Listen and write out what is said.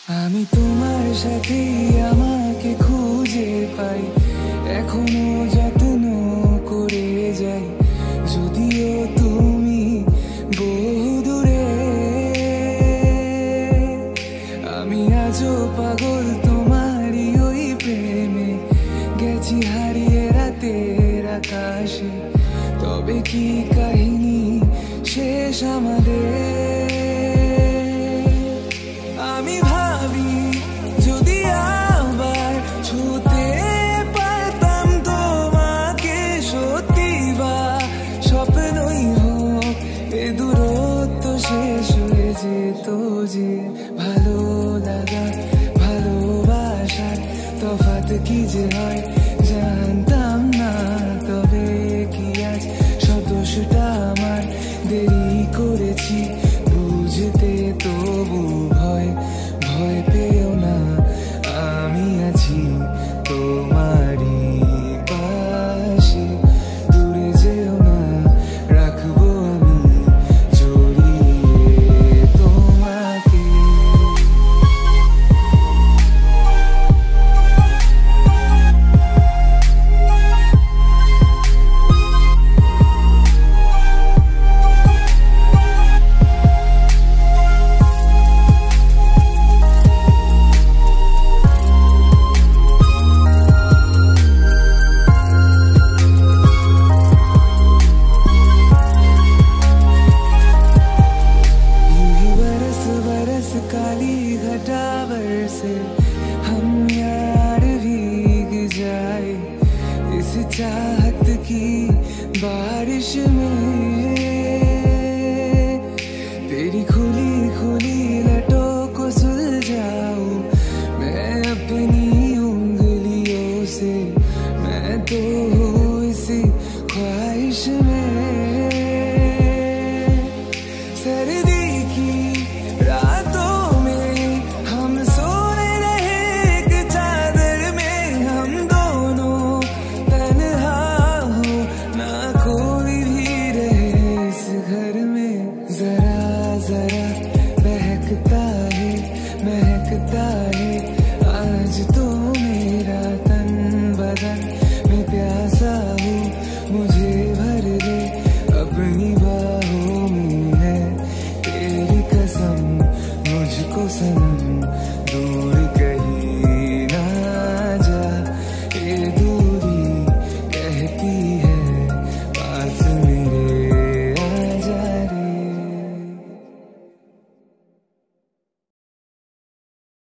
আমি তোমার সাথে আমাকে খুঁজে পাই, এখনো যত্ন করে যাই, যদিও তুমি বহুদূরে। আমি আজও পাগল তোমারই ওই প্রেমে, গেছি হারিয়ে রাতের আকাশে। তবে কি কাহিনী শেষ আমাদের? আমি ভাবি যদি আবার ছুতে পারতাম তোমাকে, সত্যি বা স্বপ্নই হোক এ দূরত্ব শেষ হয়ে যেত যে। ভালো লাগা ভালোবাসার তফাৎ কি যে হয় জানতাম না। তবে কি আজ সব দোষটা আমার, দেরি করেছি বুঝতে, তবু ভয় ভয় পেও না, আমি আছি তোমারই পাশে। দূরে যেও না, রাখবো আমি জড়িয়ে তোমাকে। काली घटा बरसे हम यार भीग जाए इस चाहत की बारिश में। तेरी खुली खुली